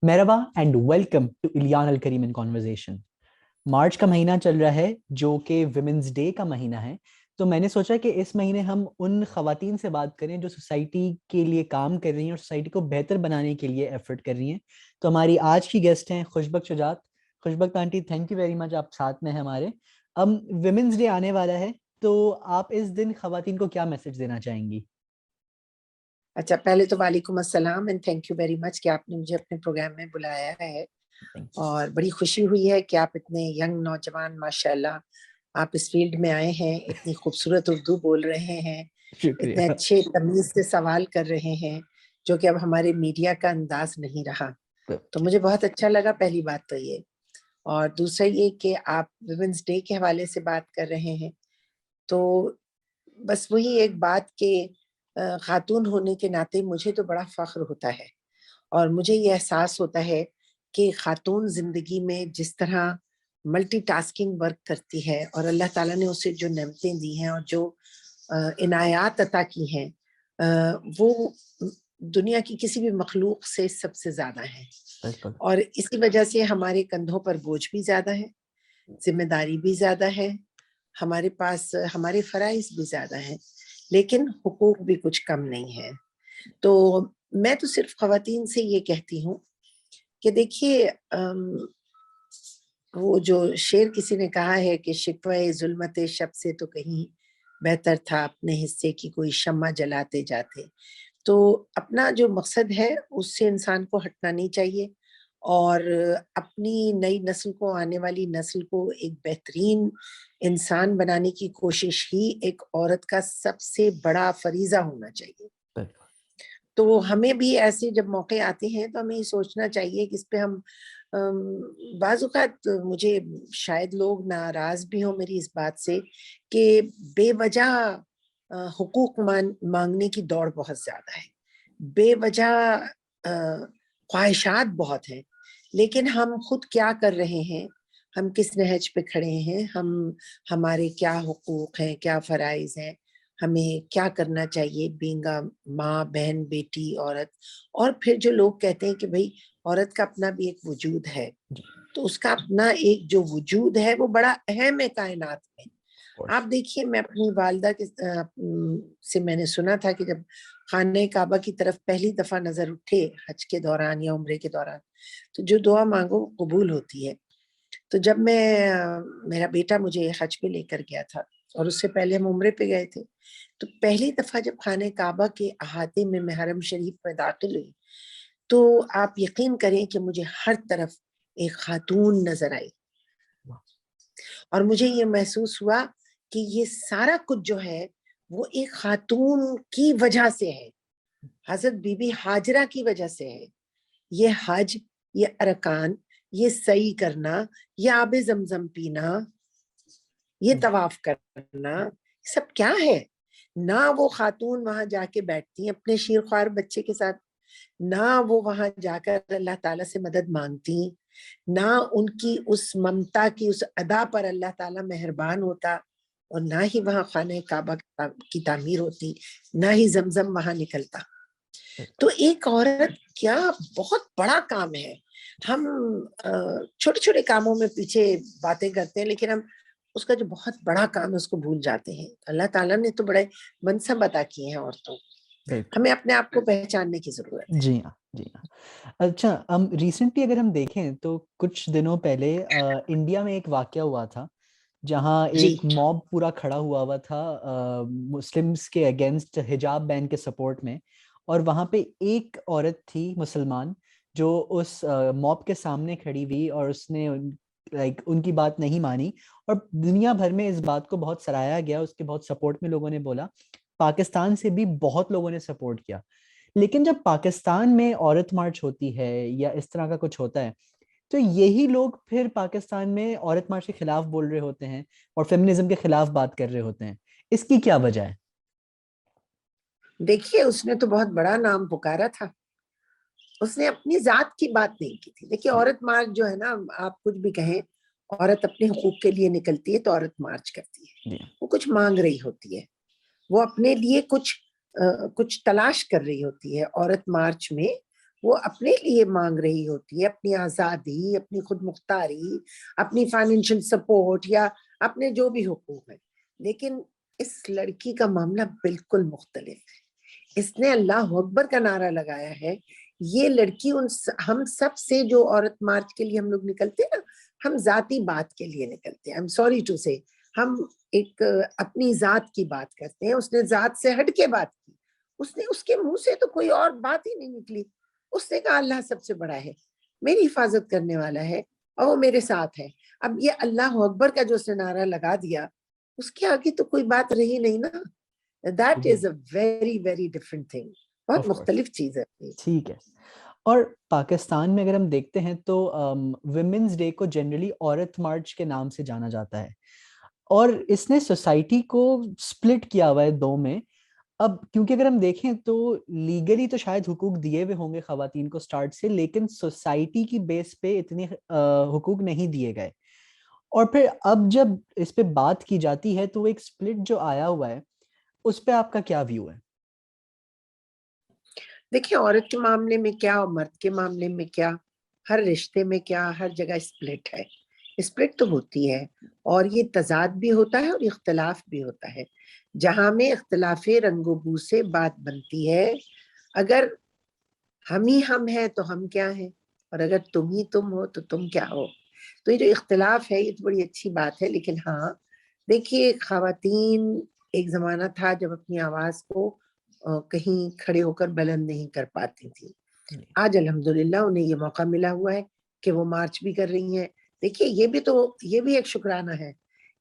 مرحبا and welcome to الیان الکریم ان conversation. March کا مہینہ چل رہا ہے جو کہ ویمنز ڈے کا مہینہ ہے. تو میں نے سوچا کہ اس مہینے ہم ان خواتین سے بات کریں جو سوسائٹی کے لیے کام کر رہی ہیں اور سوسائٹی کو بہتر بنانے کے لیے ایفرٹ کر رہی ہیں. تو ہماری آج کی گیسٹ ہیں Khushbakht Shujaat. Khushbakht aunty, thank you very much, آپ ساتھ میں ہیں ہمارے. اب ویمنز ڈے آنے والا ہے تو آپ اس دن خواتین کو کیا میسج دینا چاہیں گی؟ اچھا، پہلے تو وعلیکم السلام اینڈ تھینک یو ویری مچ کہ آپ نے مجھے اپنے پروگرام میں بلایا ہے. اور بڑی خوشی ہوئی ہے کہ آپ اتنے ینگ نوجوان ماشاءاللہ آپ اس فیلڈ میں آئے ہیں، اتنی خوبصورت اردو بول رہے ہیں، اتنے اچھے تمیز سے سوال کر رہے ہیں جو کہ اب ہمارے میڈیا کا انداز نہیں رہا. تو مجھے بہت اچھا لگا، پہلی بات تو یہ. اور دوسرا یہ کہ آپ ویمنز ڈے کے حوالے سے بات کر رہے ہیں، تو بس وہی ایک بات کہ خاتون ہونے کے ناطے مجھے تو بڑا فخر ہوتا ہے اور مجھے یہ احساس ہوتا ہے کہ خاتون زندگی میں جس طرح ملٹی ٹاسکنگ ورک کرتی ہے اور اللہ تعالیٰ نے اسے جو نعمتیں دی ہیں اور جو عنایات عطا کی ہیں وہ دنیا کی کسی بھی مخلوق سے سب سے زیادہ ہیں. اور اسی وجہ سے ہمارے کندھوں پر بوجھ بھی زیادہ ہے، ذمہ داری بھی زیادہ ہے، ہمارے پاس ہمارے فرائض بھی زیادہ ہیں، لیکن حقوق بھی کچھ کم نہیں ہے. تو میں تو صرف خواتین سے یہ کہتی ہوں کہ دیکھیے، وہ جو شعر کسی نے کہا ہے کہ شکوہ ظلمت شب سے تو کہیں بہتر تھا اپنے حصے کی کوئی شمع جلاتے جاتے. تو اپنا جو مقصد ہے اس سے انسان کو ہٹنا نہیں چاہیے اور اپنی نئی نسل کو، آنے والی نسل کو ایک بہترین انسان بنانے کی کوشش ہی ایک عورت کا سب سے بڑا فریضہ ہونا چاہیے. تو ہمیں بھی ایسے جب موقع آتے ہیں تو ہمیں یہ سوچنا چاہیے کہ اس پہ ہم بعض اوقات مجھے شاید لوگ ناراض بھی ہوں میری اس بات سے کہ بے وجہ حقوق مانگنے کی دوڑ بہت زیادہ ہے، بے وجہ خواہشات بہت ہیں، لیکن ہم خود کیا کر رہے ہیں، ہم کس نہج پہ کھڑے ہیں، ہمارے کیا حقوق ہیں، کیا فرائض ہیں، ہمیں کیا کرنا چاہیے بینگا ماں، بہن، بیٹی، عورت. اور پھر جو لوگ کہتے ہیں کہ بھئی عورت کا اپنا بھی ایک وجود ہے، تو اس کا اپنا ایک جو وجود ہے وہ بڑا اہم ہے کائنات میں. آپ دیکھیے، میں اپنی والدہ سے میں نے سنا تھا کہ جب خانہ کعبہ کی طرف پہلی دفعہ نظر اٹھے حج کے دوران یا عمرے کے دوران تو جو دعا مانگو قبول ہوتی ہے. تو جب میرا بیٹا مجھے حج پہ لے کر گیا تھا اور اس سے پہلے ہم عمرے پہ گئے تھے، تو پہلی دفعہ جب خانہ کعبہ کے احاطے میں حرم شریف میں داخل ہوئی تو آپ یقین کریں کہ مجھے ہر طرف ایک خاتون نظر آئی اور مجھے یہ محسوس ہوا کہ یہ سارا کچھ جو ہے وہ ایک خاتون کی وجہ سے ہے، حضرت بی بی ہاجرہ کی وجہ سے ہے. یہ حج، یہ ارکان، یہ سعی کرنا، یہ آب زمزم پینا، یہ طواف کرنا، سب کیا ہے؟ نہ وہ خاتون وہاں جا کے بیٹھتی ہیں اپنے شیرخوار بچے کے ساتھ، نہ وہ وہاں جا کر اللہ تعالیٰ سے مدد مانگتی، نہ ان کی اس ممتا کی اس ادا پر اللہ تعالیٰ مہربان ہوتا، اور نہ ہی وہاں خانہ کعبہ کی تعمیر ہوتی، نہ ہی زمزم وہاں نکلتا. تو ایک عورت کیا بہت بڑا کام ہے. ہم چھوٹے چھوٹے کاموں میں پیچھے باتیں کرتے ہیں لیکن ہم اس کا جو بہت بڑا کام ہے اس کو بھول جاتے ہیں. اللہ تعالیٰ نے تو بڑے منصب عطا کیے ہیں عورتوں، ہمیں اپنے آپ کو پہچاننے کی ضرورت ہے. جی ہاں، جی ہاں. اچھا، ریسنٹلی اگر ہم دیکھیں تو کچھ دنوں پہلے انڈیا میں ایک واقعہ ہوا تھا جہاں ایک موب پورا کھڑا ہوا تھا مسلمز کے اگینسٹ حجاب بین کے سپورٹ میں، اور وہاں پہ ایک عورت تھی مسلمان جو اس موب کے سامنے کھڑی ہوئی اور اس نے ان کی بات نہیں مانی، اور دنیا بھر میں اس بات کو بہت سراہا گیا، اس کے بہت سپورٹ میں لوگوں نے بولا. پاکستان سے بھی بہت لوگوں نے سپورٹ کیا. لیکن جب پاکستان میں عورت مارچ ہوتی ہے یا اس طرح کا کچھ ہوتا ہے تو یہی لوگ پھر پاکستان میں عورت مارچ کے خلاف بول رہے ہوتے ہیں اور فیمنزم کے خلاف بات کر رہے ہوتے ہیں. اس کی کیا وجہ ہے؟ دیکھیے، اس نے تو بہت بڑا نام پکارا تھا، اس نے اپنی ذات کی بات نہیں کی تھی. دیکھیے، عورت مارچ جو ہے نا، آپ کچھ بھی کہیں، عورت اپنے حقوق کے لیے نکلتی ہے تو عورت مارچ کرتی ہے. وہ کچھ مانگ رہی ہوتی ہے، وہ اپنے لیے کچھ تلاش کر رہی ہوتی ہے. عورت مارچ میں وہ اپنے لیے مانگ رہی ہوتی ہے، اپنی آزادی، اپنی خود مختاری، اپنی فائنینشیل سپورٹ یا اپنے جو بھی حقوق ہیں. لیکن اس لڑکی کا معاملہ بالکل مختلف ہے. اس نے اللہ اکبر کا نعرہ لگایا ہے. یہ لڑکی ہم سب سے جو عورت مارچ کے لیے ہم لوگ نکلتے ہیں نا، ہم ذاتی بات کے لیے نکلتے ہیں. سوری ٹو سے ہم ایک اپنی ذات کی بات کرتے ہیں. اس نے ذات سے ہٹ کے بات کی. اس کے منہ سے تو کوئی اور بات ہی نہیں نکلی. اس نے کہا اللہ سب سے بڑا ہے، میری حفاظت کرنے والا ہے اور وہ میرے ساتھ ہے. اب یہ اللہ اکبر کا جو اس نے نعرہ لگا دیا، اس کے آگے تو کوئی بات رہی نہیں نا. That is a very very different thing. بہت آف کورس. مختلف چیز ہے. ٹھیک ہے. اور پاکستان میں اگر ہم دیکھتے ہیں تو ویمنز ڈے کو جنرلی عورت مارچ کے نام سے جانا جاتا ہے، اور اس نے سوسائٹی کو سپلٹ کیا ہوا ہے دو میں. اب کیونکہ اگر ہم دیکھیں تو لیگلی تو شاید حقوق دیے ہوئے ہوں گے خواتین کو سٹارٹ سے، لیکن سوسائٹی کی بیس پہ اتنے حقوق نہیں دیے گئے. اور پھر اب جب اس پہ بات کی جاتی ہے تو وہ ایک سپلٹ جو آیا ہوا ہے، اس پہ آپ کا کیا ویو ہے؟ دیکھیں عورت کے معاملے میں کیا اور مرد کے معاملے میں کیا، ہر رشتے میں کیا، ہر جگہ سپلٹ ہے. سپلٹ تو ہوتی ہے، اور یہ تضاد بھی ہوتا ہے اور اختلاف بھی ہوتا ہے. جہاں میں اختلاف رنگ و بو سے بات بنتی ہے. اگر ہم ہی ہم ہیں تو ہم کیا ہیں، اور اگر تم ہی تم ہو تو تم کیا ہو. تو یہ جو اختلاف ہے یہ تو بڑی اچھی بات ہے. لیکن ہاں دیکھیے، خواتین ایک زمانہ تھا جب اپنی آواز کو کہیں کھڑے ہو کر بلند نہیں کر پاتی تھی. آج الحمدللہ انہیں یہ موقع ملا ہوا ہے کہ وہ مارچ بھی کر رہی ہیں. دیکھیے یہ بھی ایک شکرانہ ہے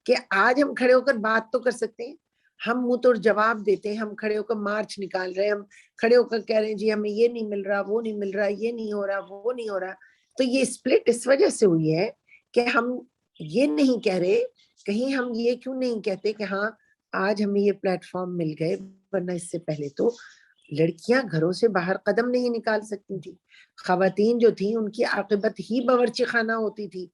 کہ آج ہم کھڑے ہو کر بات تو کر سکتے ہیں. ہم منہ توڑ جواب دیتے ہیں، ہم کھڑے ہو کر مارچ نکال رہے ہیں، ہم کھڑے ہو کر کہہ رہے ہیں جی ہمیں یہ نہیں مل رہا، وہ نہیں مل رہا، یہ نہیں ہو رہا، وہ نہیں ہو رہا. تو یہ سپلٹ اس وجہ سے ہوئی ہے کہ ہم یہ نہیں کہہ رہے. کہیں ہم یہ کیوں نہیں کہتے کہ ہاں آج ہمیں یہ پلیٹ فارم مل گئے، ورنہ اس سے پہلے تو لڑکیاں گھروں سے باہر قدم نہیں نکال سکتی تھی. خواتین جو تھیں ان کی عاقبت ہی باورچی خانہ ہوتی تھی.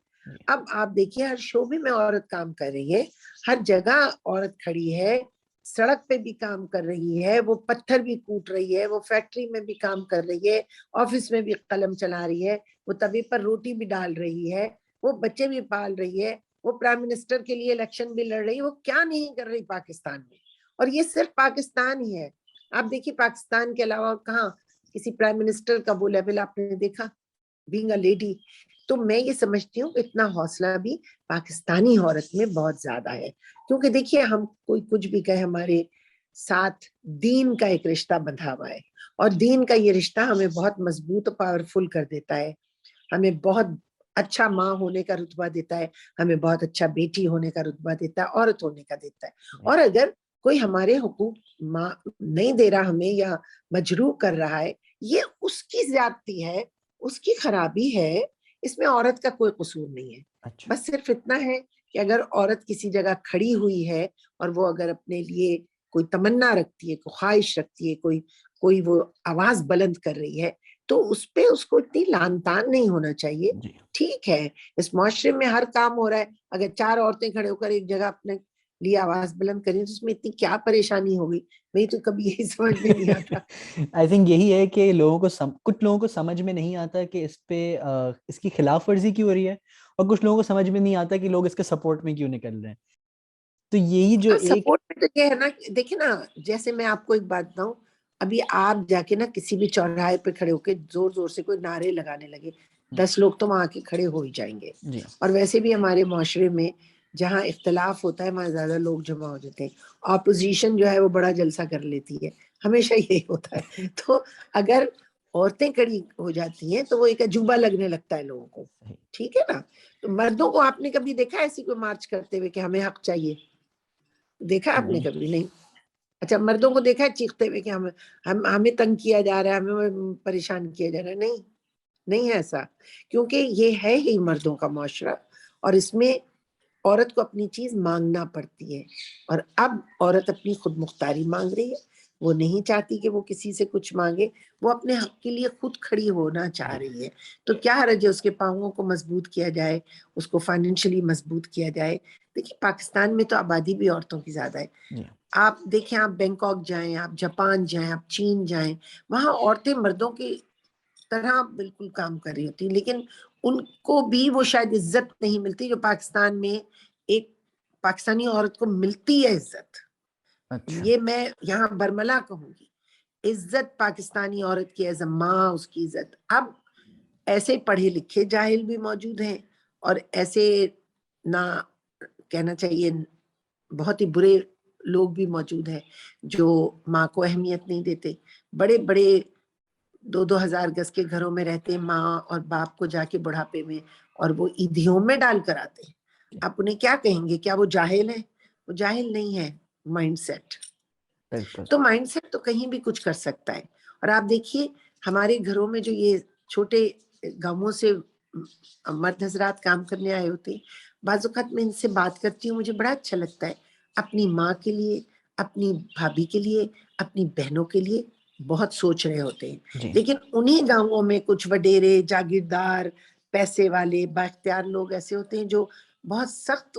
اب آپ دیکھیے ہر شعبے میں عورت کام کر رہی ہے، ہر جگہ عورت کھڑی ہے، سڑک پہ بھی کام کر رہی ہے، وہ پتھر بھی کوٹ رہی ہے، وہ فیکٹری میں بھی کام کر رہی ہے، آفس میں بھی قلم چلا رہی ہے، وہ توے پر روٹی بھی ڈال رہی ہے، وہ بچے بھی پال رہی ہے، وہ پرائم منسٹر کے لیے الیکشن بھی لڑ رہی ہے. وہ کیا نہیں کر رہی پاکستان میں. اور یہ صرف پاکستان ہی ہے. آپ دیکھیے پاکستان کے علاوہ کہاں کسی پرائم منسٹر کا وہ لیول آپ نے دیکھا بینگ اے لیڈی. تو میں یہ سمجھتی ہوں کہ اتنا حوصلہ بھی پاکستانی عورت میں بہت زیادہ ہے. کیونکہ دیکھیے ہم کوئی کچھ بھی کہے، ہمارے ساتھ دین کا ایک رشتہ بندھا ہوا ہے، اور دین کا یہ رشتہ ہمیں بہت مضبوط اور پاورفل کر دیتا ہے. ہمیں بہت اچھا ماں ہونے کا رتبہ دیتا ہے، ہمیں بہت اچھا بیٹی ہونے کا رتبہ دیتا ہے، عورت ہونے کا دیتا ہے. اور اگر کوئی ہمارے حقوق نہیں دے رہا ہمیں یا مجروح کر رہا ہے، یہ اس کی زیادتی ہے، اس کی خرابی ہے. اس میں عورت کا کوئی قصور نہیں ہے. اچھا. بس صرف اتنا ہے کہ اگر عورت کسی جگہ کھڑی ہوئی ہے اور وہ اگر اپنے لیے کوئی تمنا رکھتی ہے، کوئی خواہش رکھتی ہے، کوئی وہ آواز بلند کر رہی ہے، تو اس پہ اس کو اتنی لان تان نہیں ہونا چاہیے. جی. ٹھیک ہے اس معاشرے میں ہر کام ہو رہا ہے، اگر 4 عورتیں کھڑے ہو کر ایک جگہ اپنے لیے آواز بلند کریں تو اس میں اتنی کیا پریشانی ہوگی. میں تو کبھی یہی سمجھ میں نہیں آتا. آئی تھنک یہی ہے کہ کچھ لوگوں کو سمجھ میں نہیں آتا کہ اس پہ اس کی خلاف ورزی کیوں ہو رہی ہے، اور کچھ لوگوں کو سمجھ میں نہیں آتا کہ لوگ اس کے سپورٹ میں کیوں نکل رہے ہیں. تو یہی جو ایک سپورٹ میں تو یہ ہے نا، دیکھیں نا جیسے میں آپ کو ایک بات بتاؤں، ابھی آپ جا کے نا کسی بھی چوراہے پہ کھڑے ہو کے زور زور سے کوئی نعرے لگانے لگے، 10 لوگ تو وہاں کے کھڑے ہو ہی جائیں گے. جی. اور ویسے بھی ہمارے معاشرے میں جہاں اختلاف ہوتا ہے وہاں زیادہ لوگ جمع ہو جاتے ہیں. اپوزیشن جو ہے وہ بڑا جلسہ کر لیتی ہے، ہمیشہ یہی ہوتا ہے. تو اگر عورتیں کھڑی ہو جاتی ہیں تو وہ ایک عجوبہ لگنے لگتا ہے لوگوں کو. ٹھیک ہے نا. تو مردوں کو آپ نے کبھی دیکھا ایسی کوئی مارچ کرتے ہوئے کہ ہمیں حق چاہیے؟ دیکھا آپ نے کبھی نہیں. اچھا مردوں کو دیکھا ہے چیختے ہوئے کہ ہمیں تنگ کیا جا رہا ہے، ہمیں پریشان کیا جا رہا ہے؟ نہیں ہے ایسا. کیونکہ یہ ہے ہی مردوں کا معاشرہ، اور اس میں عورت کو اپنی چیز مانگنا پڑتی ہے. اور اب عورت اپنی خود مختاری مانگ رہی ہے. وہ نہیں چاہتی کہ وہ کسی سے کچھ مانگے، وہ اپنے حق کے لیے خود کھڑی ہونا چاہ رہی ہے. تو کیا حرج ہے اس کے پاؤں کو مضبوط کیا جائے، اس کو فائنینشلی مضبوط کیا جائے. دیکھیے پاکستان میں تو آبادی بھی عورتوں کی زیادہ ہے. آپ دیکھیں، آپ بینکاک جائیں، آپ جاپان جائیں، آپ چین جائیں، وہاں عورتیں مردوں کی طرح بالکل کام کر رہی ہوتی، لیکن ان کو بھی وہ شاید عزت نہیں ملتی جو پاکستان میں ایک پاکستانی عورت کو ملتی ہے عزت. اچھا. یہ میں یہاں برملا کہوں گی، عزت پاکستانی عورت کی ایز اے ماں، اس کی عزت. اب ایسے پڑھے لکھے جاہل بھی موجود ہیں اور ایسے نہ کہنا چاہیے بہت ہی برے لوگ بھی موجود ہیں جو ماں کو اہمیت نہیں دیتے. بڑے بڑے 2,000 گز کے گھروں میں رہتے ہیں ماں اور باپ کو جا کے بڑھاپے میں، اور وہ عیدیوں میں ڈال کر آتے ہیں. آپ انہیں کیا کہیں گے؟ کیا وہ جاہل ہیں؟ وہ جاہل نہیں ہے. مائنڈ سیٹ، بالکل. تو مائنڈ سیٹ تو کہیں بھی کچھ کر سکتا ہے. اور آپ دیکھیے ہمارے گھروں میں جو یہ چھوٹے گاؤں سے مرد حضرات کام کرنے آئے ہوتے ہیں، بعض اوقات میں ان سے بات کرتی ہوں، مجھے بڑا اچھا لگتا ہے. اپنی ماں کے لیے، اپنی بھابھی کے لیے، اپنی بہنوں کے لیے بہت سوچ رہے ہوتے ہیں. جی. لیکن انہی گاؤں میں کچھ وڈیرے، جاگیردار، پیسے والے، بااختیار لوگ ایسے ہوتے ہیں جو بہت سخت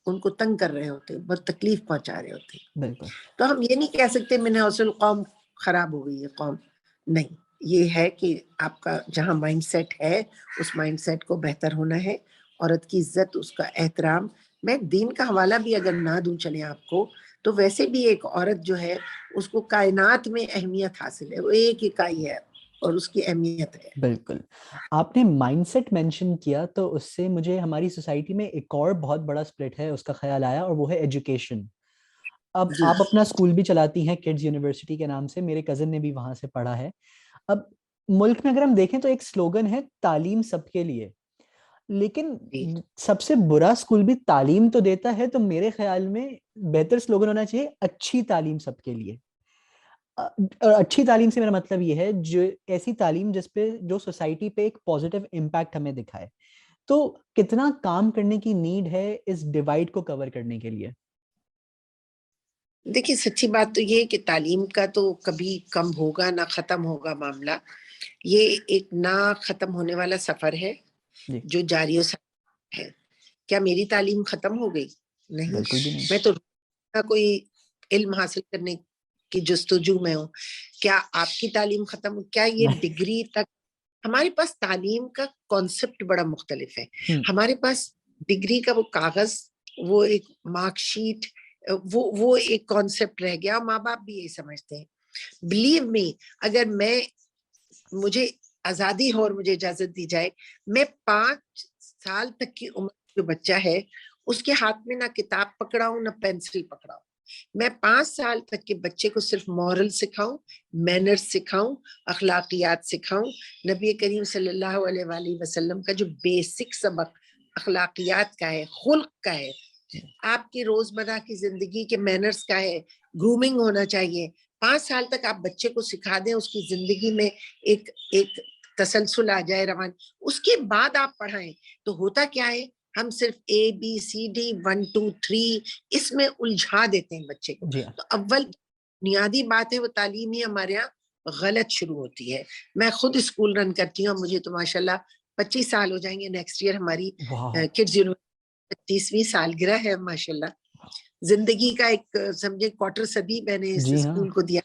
ان کو تنگ کر رہے ہوتے ہیں، بہت تکلیف پہنچا رہے ہوتے ہیں. بالکل. تو ہم یہ نہیں کہہ سکتے من حوصل قوم خراب ہو گئی ہے قوم. نہیں، یہ ہے کہ آپ کا جہاں مائنڈ سیٹ ہے اس مائنڈ سیٹ کو بہتر ہونا ہے. عورت کی عزت، اس کا احترام. میں دین کا حوالہ بھی اگر نہ دوں چلے آپ کو، تو ویسے بھی ایک عورت جو ہے اس کو کائنات میں اہمیت حاصل ہے. وہ ایک اکائی ہے اور اس کی اہمیت ہے. بالکل. آپ نے مائنڈ سیٹ مینشن کیا تو اس سے مجھے ہماری سوسائٹی میں ایک اور بہت بڑا سپلٹ ہے اس کا خیال آیا، اور وہ ہے ایجوکیشن. اب جی آپ اپنا اسکول بھی چلاتی ہیں کڈز یونیورسٹی کے نام سے، میرے کزن نے بھی وہاں سے پڑھا ہے. اب ملک میں اگر ہم دیکھیں تو ایک سلوگن ہے تعلیم سب کے لیے، لیکن جی سب سے برا اسکول بھی تعلیم تو دیتا ہے. تو میرے خیال میں بہتر سلوگن ہونا چاہیے اچھی تعلیم سب کے لیے. اور اچھی تعلیم سے میرا مطلب یہ ہے جو ایسی تعلیم جس پہ جو سوسائٹی پہ ایک پازیٹیو امپیکٹ ہمیں دکھائے. تو کتنا کام کرنے کی نیڈ ہے اس ڈیوائڈ کو کور کرنے کے لیے؟ دیکھیے سچی بات تو یہ کہ تعلیم کا تو کبھی کم ہوگا نہ ختم ہوگا معاملہ. یہ ایک نہ ختم ہونے والا سفر ہے جی. جو جاری ہے. کیا میری تعلیم ختم ہو گئی؟ نہیں. بالکل بھی نہیں. میں تو کوئی علم حاصل کرنے کی جستجو میں ہوں. کیا آپ کی تعلیم ختم ہو؟ کیا یہ ڈگری تک؟ ہمارے پاس تعلیم کا کانسیپٹ بڑا مختلف ہے. ہمارے پاس ڈگری کا وہ کاغذ، وہ ایک مارک شیٹ، وہ ایک کانسیپٹ رہ گیا. ماں باپ بھی یہی سمجھتے ہیں. بلیو می، اگر مجھے آزادی ہو اور مجھے اجازت دی جائے، میں 5 سال تک کی عمر جو بچہ ہے اس کے ہاتھ میں نہ کتاب پکڑاؤں نہ پینسل پکڑاؤں. میں 5 سال تک کے بچے کو صرف مورل سکھاؤں، مینرز سکھاؤں، اخلاقیات سکھاؤں. نبی کریم صلی اللہ علیہ وآلہ وسلم کا جو بیسک سبق اخلاقیات کا ہے، خلق کا ہے، آپ کی روزمرہ کی زندگی کے مینرز کا ہے، گرومنگ ہونا چاہیے. 5 سال تک آپ بچے کو سکھا دیں، اس کی زندگی میں ایک تسلسل آ جائے روان. اس کے بعد آپ پڑھائیں. تو ہوتا کیا ہے، ہم صرف ABCD 1 2 3 اس میں الجھا دیتے ہیں بچے کو. جی. تو اول بنیادی بات ہے وہ تعلیم ہی ہمارے یہاں غلط شروع ہوتی ہے. میں خود اسکول رن کرتی ہوں، مجھے تو ماشاءاللہ 25 سال ہو جائیں گے نیکسٹ ایئر. ہماری کڈز یونیورسٹی 30ویں سالگرہ ہے ماشاءاللہ. زندگی کا ایک سمجھے کوارٹر صدی میں نے اس جی ہاں. اسکول کو دیا.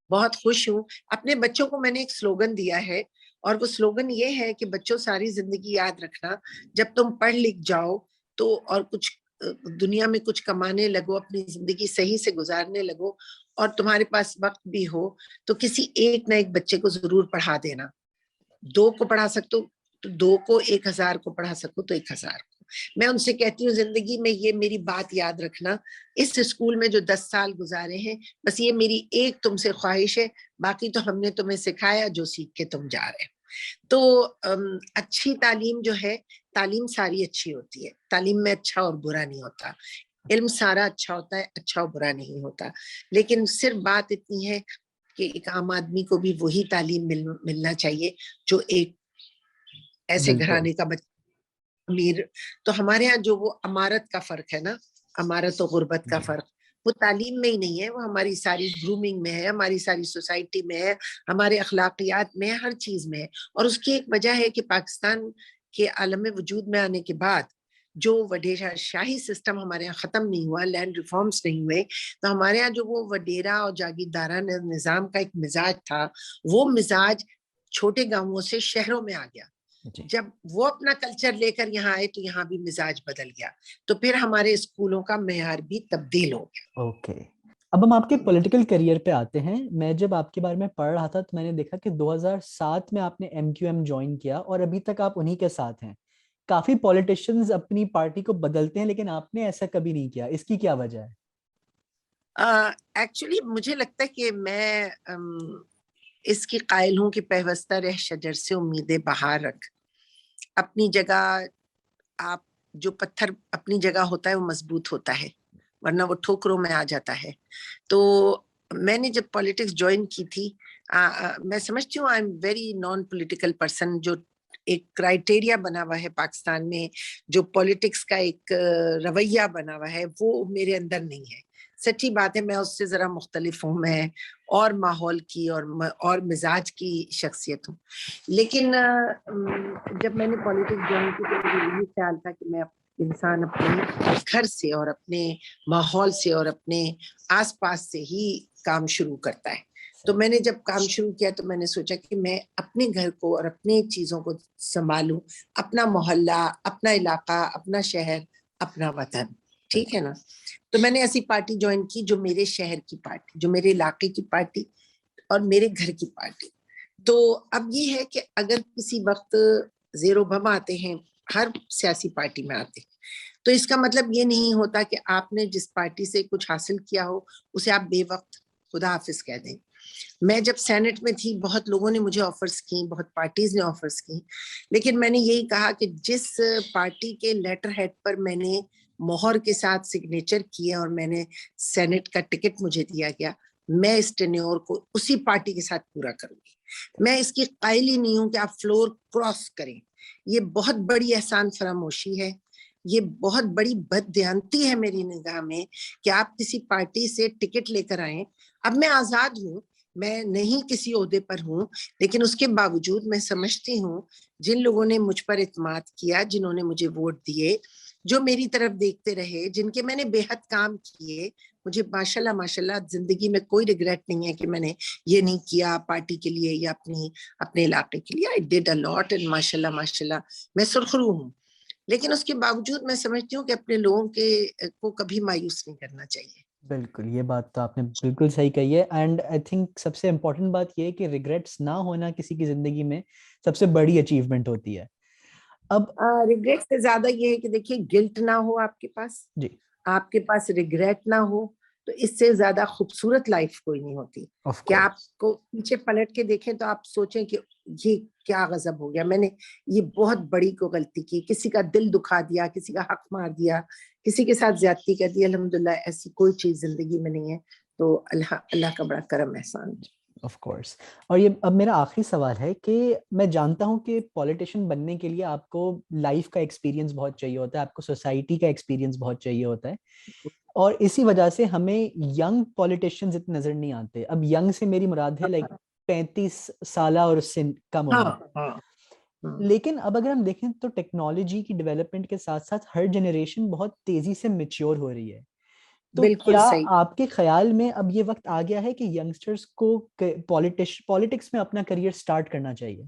بہت خوش ہوں. اپنے بچوں کو میں نے ایک سلوگن دیا ہے، اور وہ سلوگن یہ ہے کہ بچوں ساری زندگی یاد رکھنا، جب تم پڑھ لکھ جاؤ تو اور کچھ دنیا میں کچھ کمانے لگو، اپنی زندگی صحیح سے گزارنے لگو، اور تمہارے پاس وقت بھی ہو، تو کسی ایک نہ ایک بچے کو ضرور پڑھا دینا. 2 کو پڑھا سکتے ہو تو 2 کو، 1000 کو پڑھا سکو تو 1000 کو. میں ان سے کہتی ہوں زندگی میں یہ میری بات یاد رکھنا، اس اسکول میں جو 10 سال گزارے ہیں، بس یہ میری ایک تم سے خواہش ہے، باقی تو ہم نے تمہیں سکھایا جو سیکھ کے تم جا رہے. تو اچھی تعلیم جو ہے، تعلیم ساری اچھی ہوتی ہے. تعلیم میں اچھا اور برا نہیں ہوتا. علم سارا اچھا ہوتا ہے، اچھا اور برا نہیں ہوتا. لیکن صرف بات اتنی ہے کہ ایک عام آدمی کو بھی وہی تعلیم ملنا چاہیے جو ایک ایسے گھرانے کا بچہ امیر. تو ہمارے ہاں جو وہ امارت کا فرق ہے نا، امارت و غربت کا فرق، وہ تعلیم میں ہی نہیں ہے، وہ ہماری ساری گرومنگ میں ہے، ہماری ساری سوسائٹی میں ہے، ہمارے اخلاقیات میں ہے، ہر چیز میں ہے. اور اس کی ایک وجہ ہے کہ پاکستان کے عالم وجود میں آنے کے بعد جو وڈیرا شاہی سسٹم ہمارے یہاں ختم نہیں ہوا، لینڈ ریفارمز نہیں ہوئے، تو ہمارے یہاں جو وہ وڈیرا اور جاگیردارانہ نظام کا ایک مزاج تھا، وہ مزاج چھوٹے گاؤں سے شہروں میں آ گیا. جب وہ اپنا کلچر لے کر یہاں آئے تو یہاں بھی مزاج بدل گیا, تو پھر ہمارے اسکولوں کا معیار بھی تبدیل ہو گیا. اوکے, اب ہم آپ کے پولیٹیکل کریئر پہ آتے ہیں. میں جب آپ کے بارے میں پڑھ رہا تھا تو میں نے دیکھا کہ 2007 میں آپ نے MQM جوائن کیا اور ابھی تک آپ انہی کے ساتھ ہیں. کافی پولیٹیشینز اپنی پارٹی کو بدلتے ہیں لیکن آپ نے ایسا کبھی نہیں کیا, اس کی کیا وجہ ہے؟ ایکچولی مجھے لگتا ہے کہ میں اس کی قائل ہوں کہ پیوستہ رہ شجر سے امیدیں بہار رکھ. اپنی جگہ آپ جو پتھر اپنی جگہ ہوتا ہے وہ مضبوط ہوتا ہے, ورنہ وہ ٹھوکروں میں آ جاتا ہے. تو میں نے جب پالیٹکس جوائن کی تھی, میں سمجھتی ہوں I am very non political person. جو ایک کرائٹیریا بنا ہوا ہے پاکستان میں, جو پالیٹکس کا ایک رویہ بنا ہوا ہے, وہ میرے اندر نہیں ہے. سچی بات ہے, میں اس سے ذرا مختلف ہوں. میں اور ماحول کی اور مزاج کی شخصیت ہوں. لیکن جب میں نے پالیٹکس جوائن کی تو مجھے یہی خیال تھا کہ میں انسان اپنے گھر سے اور اپنے ماحول سے اور اپنے آس پاس سے ہی کام شروع کرتا ہے. تو میں نے جب کام شروع کیا تو میں نے سوچا کہ میں اپنے گھر کو اور اپنے چیزوں کو سنبھالوں, اپنا محلہ, اپنا علاقہ, اپنا شہر, اپنا وطن. ٹھیک ہے نا. تو میں نے ایسی پارٹی جوائن کی جو میرے شہر کی پارٹی, جو میرے علاقے کی پارٹی اور میرے گھر کی پارٹی. تو اب یہ ہے کہ اگر کسی وقت زیر و بم آتے ہیں, ہر سیاسی پارٹی میں آتے ہیں, تو اس کا مطلب یہ نہیں ہوتا کہ آپ نے جس پارٹی سے کچھ حاصل کیا ہو اسے آپ بے وقت خدا حافظ کہہ دیں. میں جب سینٹ میں تھی بہت لوگوں نے مجھے آفرز کی, بہت پارٹیز نے آفرز کی, لیکن میں نے یہی کہا کہ جس پارٹی کے لیٹر ہیڈ پر میں نے مہر کے ساتھ سگنیچر کیے اور میں نے سینٹ کا ٹکٹ مجھے دیا گیا, میں اس ٹینیور کو اسی پارٹی کے ساتھ پورا کروں گی. میں اس کی قائل ہی نہیں ہوں کہ آپ فلور کراس کریں. یہ بہت بڑی احسان فراموشی ہے, یہ بہت بڑی بددیانتی ہے میری نگاہ میں کہ آپ کسی پارٹی سے ٹکٹ لے کر آئیں. اب میں آزاد ہوں, میں نہیں کسی عہدے پر ہوں, لیکن اس کے باوجود میں سمجھتی ہوں جن لوگوں نے مجھ پر اعتماد کیا, جنہوں نے مجھے ووٹ دیے, جو میری طرف دیکھتے رہے, جن کے میں نے بے حد کام کیے, مجھے ماشاءاللہ زندگی میں کوئی ریگریٹ نہیں ہے کہ میں نے یہ نہیں کیا پارٹی کے لیے یا اپنے علاقے کے لیے. I did a lot and ماشاءاللہ میں سرخرو ہوں. لیکن اس کے باوجود میں سمجھتی ہوں کہ اپنے لوگوں کو کبھی مایوس نہیں کرنا چاہیے. بالکل, یہ بات تو آپ نے بالکل صحیح کہی ہے. اینڈ آئی تھنک سب سے امپورٹنٹ بات یہ ہے کہ ریگریٹس نہ ہونا کسی کی زندگی میں سب سے بڑی اچیومنٹ ہوتی ہے. اب ریگریٹ سے زیادہ یہ ہے کہ دیکھیے گلٹ نہ ہو آپ کے پاس, جی, آپ کے پاس ریگریٹ نہ ہو, تو اس سے زیادہ خوبصورت لائف کوئی نہیں ہوتی. آف کہ آپ کورس, کو پیچھے پلٹ کے دیکھیں تو آپ سوچیں کہ یہ کیا غضب ہو گیا, میں نے یہ بہت بڑی کو غلطی کی, کسی کا دل دکھا دیا, کسی کا حق مار دیا, کسی کے ساتھ زیادتی کر دی. الحمدللہ ایسی کوئی چیز زندگی میں نہیں ہے. تو اللہ کا بڑا کرم احسان. Of course. اور یہ اب میرا آخری سوال ہے کہ میں جانتا ہوں کہ پولیٹیشین بننے کے لیے آپ کو لائف کا ایکسپیرینس بہت چاہیے ہوتا ہے, آپ کو سوسائٹی کا ایکسپیرینس بہت چاہیے ہوتا ہے, اور اسی وجہ سے ہمیں ینگ پولیٹیشینز اتنے نظر نہیں آتے. اب ینگ سے میری مراد ہے لائک 35 سالہ اور اس سے کم عمر. لیکن اب اگر ہم دیکھیں تو ٹیکنالوجی کی ڈیولپمنٹ کے ساتھ ساتھ ہر جنریشن بہت تیزی سے میچیور ہو رہی ہے. تو بالکل کیا صحیح. آپ کے خیال میں اب یہ وقت آ گیا ہے کہ ینگسٹرز کو پالیٹکس میں اپنا کریئر سٹارٹ کرنا چاہیے؟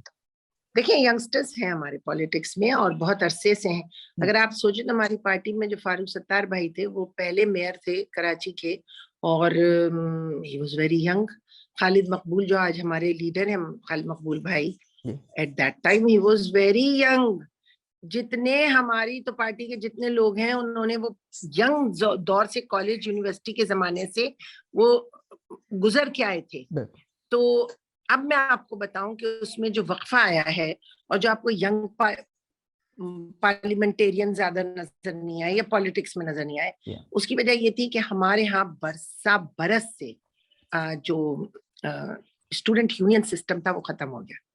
دیکھیں ینگسٹرز ہیں ہمارے پالیٹکس میں اور بہت عرصے سے ہیں. اگر آپ سوچیں تو ہماری پارٹی میں جو فاروق ستار بھائی تھے وہ پہلے میئر تھے کراچی کے, اور he was very young. Khalid Maqbool جو آج ہمارے لیڈر ہیں, خالد مقبول بھائی, at that time he was very young. جتنے ہماری تو پارٹی کے جتنے لوگ ہیں انہوں نے وہ ینگ دور سے, کالج یونیورسٹی کے زمانے سے وہ گزر کے آئے تھے. تو اب میں آپ کو بتاؤں کہ اس میں جو وقفہ آیا ہے اور جو آپ کو ینگ پارلیمنٹیرین زیادہ نظر نہیں آئے یا پالیٹکس میں نظر نہیں آئے, اس کی وجہ یہ تھی کہ ہمارے ہاں برس سے جو اسٹوڈنٹ یونین سسٹم تھا وہ ختم ہو گیا.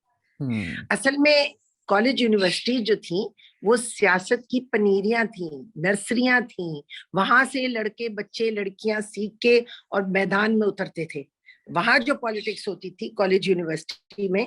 اصل میں کالج یونیورسٹی جو تھیں وہ سیاست کی پنیریاں تھیں, نرسریاں تھیں, وہاں سے لڑکے بچے لڑکیاں سیکھ کے اور میدان میں اترتے تھے. وہاں جو پالیٹکس ہوتی تھی کالج یونیورسٹی میں,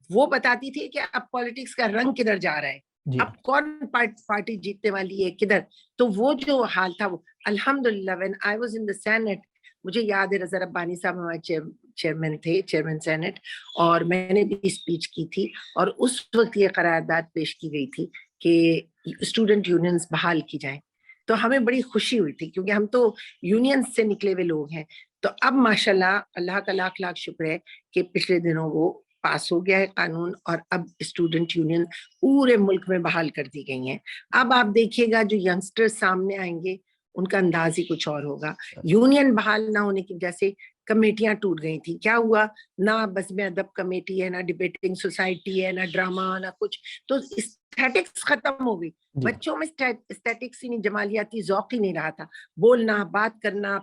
وہ بتاتی تھی کہ اب پالیٹکس کا رنگ کدھر جا رہا ہے, اب کون پارٹی جیتنے والی ہے کدھر. تو وہ جو حال تھا وہ الحمدللہ when I was in the Senate, مجھے یاد ہے رضا ربانی صاحب ہمارے چیئرمین تھے, چیئرمین سینٹ, اور میں نے بھی اسپیچ کی تھی, اور اس وقت یہ قرارداد پیش کی گئی تھی کہ اسٹوڈنٹ یونینز بحال کی جائیں. تو ہمیں بڑی خوشی ہوئی تھی کیونکہ ہم تو یونین سے نکلے ہوئے لوگ ہیں. تو اب ماشاءاللہ اللہ کا لاکھ لاکھ شکر ہے کہ پچھلے دنوں وہ پاس ہو گیا ہے قانون, اور اب اسٹوڈنٹ یونین پورے ملک میں بحال کر دی گئی ہیں. اب آپ دیکھیے گا جو ینگسٹر سامنے آئیں گے ان کا انداز ہی کچھ اور ہوگا. یونین بحال نہ ہونے کی وجہ سے کمیٹیاں ٹوٹ گئی تھی. کیا ہوا, نہ بزم ادب کمیٹی ہے, نہ ڈبیٹنگ سوسائٹی ہے, نہ ڈرامہ, نہ کچھ. تو اسٹیٹکس ختم ہو گئی. بچوں میں اسٹیٹکس ہی نہیں, جمالیاتی ذوق ہی نہیں رہا تھا. بولنا, بات کرنا,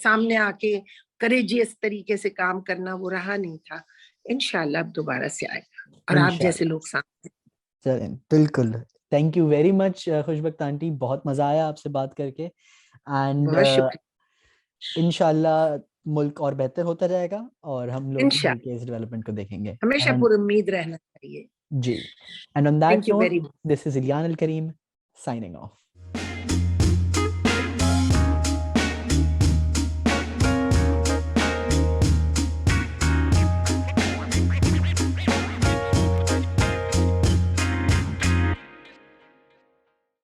سامنے آ کے کریجیس طریقے سے کام کرنا, وہ رہا نہیں تھا. انشاءاللہ اب دوبارہ سے آئے گا, اور آپ جیسے لوگ سامنے. بالکل. Thank you very much Khushbakht aunty, بہت مزہ آیا آپ سے بات کر کے. اینڈ بہت شکریہ. انشاءاللہ ملک اور بہتر ہوتا جائے گا, اور ہم لوگ مل انشاءاللہ کے اس ڈیولپمنٹ کو دیکھیں گے. ہمیشہ پر امید رہنا چاہیے. جی. And on that thank you note, very much. This is Aliyan Alkareem signing off.